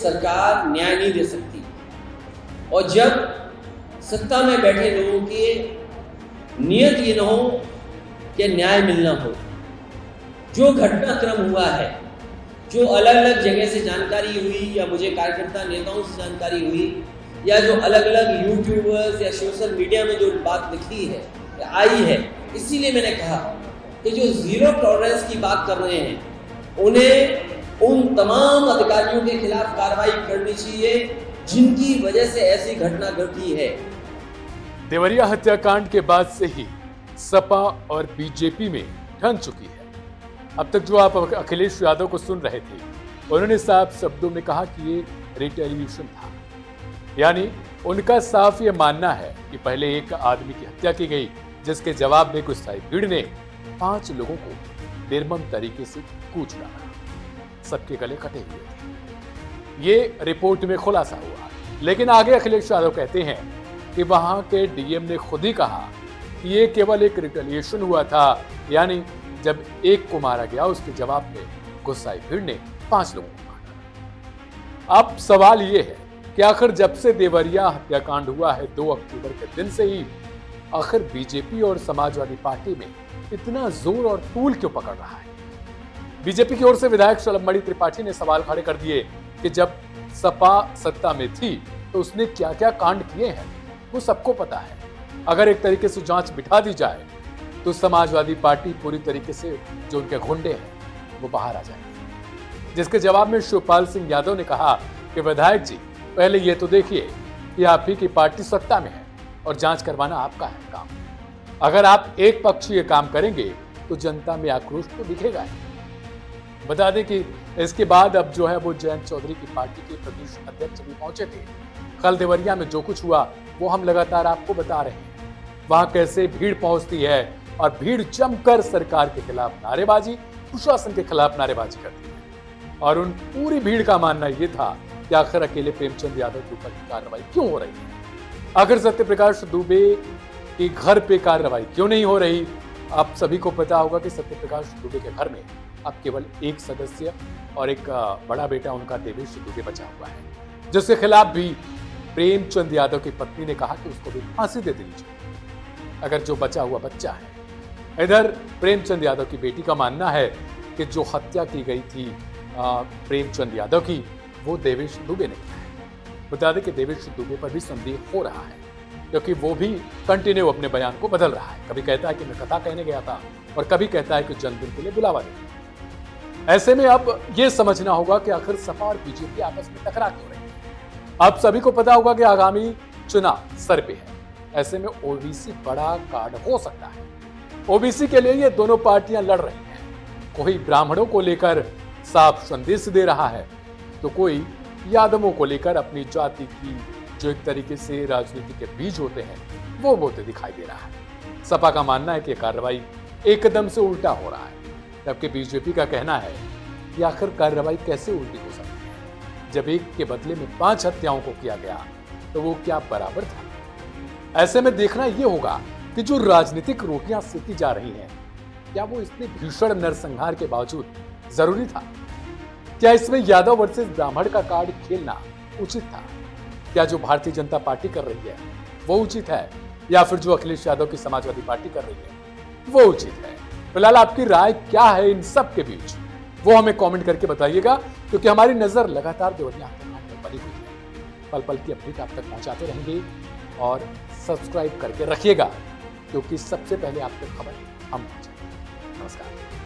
सरकार न्याय नहीं दे सकती। और जब सत्ता में बैठे लोगों की नियत ये न हो कि न्याय मिलना हो, जो घटनाक्रम हुआ है, जो अलग अलग जगह से जानकारी हुई या मुझे कार्यकर्ता नेताओं से जानकारी हुई या जो अलग अलग यूट्यूबर्स या सोशल मीडिया में जो बात लिखी है या आई है, इसीलिए मैंने कहा कि जो जीरो टॉलरेंस की बात कर रहे हैं उन्हें उन तमाम अधिकारियों के खिलाफ कार्रवाई करनी चाहिए जिनकी वजह से ऐसी घटना घटी है। देवरिया हत्याकांड के बाद से ही सपा और बीजेपी में ठन चुकी है। अब तक जो आप अखिलेश यादव को सुन रहे थे, उन्होंने साफ शब्दों में कहा कि ये रिटेलिएशन था, यानी उनका साफ ये मानना है कि पहले एक आदमी की हत्या की गई, जिसके जवाब में गुस्साई भीड़ ने 5 लोगों को निर्मम तरीके से कूच डाला, सबके गले कटे हुए थे। ये रिपोर्ट में खुलासा हुआ। लेकिन आगे अखिलेश यादव कहते हैं कि वहां के डीएम ने खुद ही कहा कि ये केवल एक रिटेलिएशन हुआ था, यानी जब एक को मारा गया उसके जवाब में गुस्साई भीड़ ने 5 लोगों को मारा। अब सवाल ये है कि आखिर जब से देवरिया हत्याकांड हुआ है 2 अक्टूबर के दिन से ही आखिर बीजेपी और समाजवादी पार्टी में इतना जोर और तूल क्यों पकड़ रहा है। बीजेपी की ओर से विधायक शलभमणि त्रिपाठी ने सवाल खड़े कर दिए कि जब सपा सत्ता में थी तो उसने क्या क्या कांड किए हैं वो सबको पता है। अगर एक तरीके से जांच बिठा दी जाए तो समाजवादी पार्टी पूरी तरीके से जो उनके गुंडे हैं वो बाहर आ जाएंगे। जिसके जवाब में शिवपाल सिंह यादव ने कहा कि विधायक जी, पहले ये तो देखिए कि आप ही की पार्टी सत्ता में है और जांच करवाना आपका है काम। अगर आप एक पक्षीय काम करेंगे तो जनता में आक्रोश तो दिखेगा ही। बता दें कि इसके बाद अब जो है वो जयंत चौधरी की पार्टी के प्रदेश अध्यक्ष भी पहुंचे थे। कल देवरिया में जो कुछ हुआ वो हम लगातार आपको बता रहे हैं। वहां कैसे भीड़ पहुंचती है और भीड़ जमकर सरकार के खिलाफ नारेबाजी, प्रशासन के खिलाफ नारेबाजी करती है। और उन पूरी भीड़ का मानना यह था कि आखिर अकेले प्रेमचंद यादव के ऊपर कार्रवाई क्यों हो रही है, आखिर सत्यप्रकाश दुबे के घर पे कार्रवाई क्यों नहीं हो रही। आप सभी को पता होगा कि सत्यप्रकाश दुबे के घर में अब केवल एक सदस्य और एक बड़ा बेटा उनका देवेश दुबे बचा हुआ है, जिसके खिलाफ भी प्रेमचंद यादव की पत्नी ने कहा कि उसको भी फांसी दे देनी चाहिए अगर जो बचा हुआ बच्चा है। इधर प्रेमचंद यादव की बेटी का मानना है कि जो हत्या की गई थी प्रेमचंद यादव की, वो देवेश दुबे ने किया है। बता दें कि देवेश दुबे पर भी संदेह हो रहा है क्योंकि वो भी कंटिन्यू अपने बयान को बदल रहा है। कभी कहता है कि मैं कथा कहने गया था और कभी कहता है कि जन्मदिन के लिए बुलावा दे। ऐसे में अब ये समझना होगा कि आखिर सपा और बीजेपी आपस में टकरा क्यों रही है। अब सभी को पता होगा कि आगामी चुनाव सर पे है। ऐसे में ओबीसी बड़ा कार्ड हो सकता है। ओबीसी के लिए ये दोनों पार्टियां लड़ रही हैं। कोई ब्राह्मणों को लेकर साफ संदेश दे रहा है तो कोई यादवों को लेकर अपनी जाति की जो एक तरीके से राजनीति के बीज होते हैं वो बोलते दिखाई दे रहा है। सपा का मानना है कि कार्रवाई एकदम से उल्टा हो रहा है, जबकि बीजेपी का कहना है कि आखिर कार्रवाई कैसे उल्टी हो सकती है। जब एक के बदले में 5 हत्याओं को किया गया तो वो क्या बराबर था। ऐसे में देखना यह होगा कि जो राजनीतिक रोटियां सेकी जा रही हैं, क्या वो इतने भीषण नरसंहार के बावजूद जरूरी था। क्या इसमें यादव वर्सेस ब्राह्मण का कार्ड खेलना उचित था। क्या जो भारतीय जनता पार्टी कर रही है वो उचित है, या फिर जो अखिलेश यादव की समाजवादी पार्टी कर रही है वो उचित है। फिलहाल आपकी राय क्या है इन सब के बीच, वो हमें कमेंट करके बताइएगा, क्योंकि हमारी नजर लगातार देवरिया हत्याकांड पर बनी हुई है। पल पल की अपडेट आप तक पहुंचाते रहेंगे और सब्सक्राइब करके रखिएगा, क्योंकि सबसे पहले आप तक खबर हम पहुंचाएंगे। नमस्कार।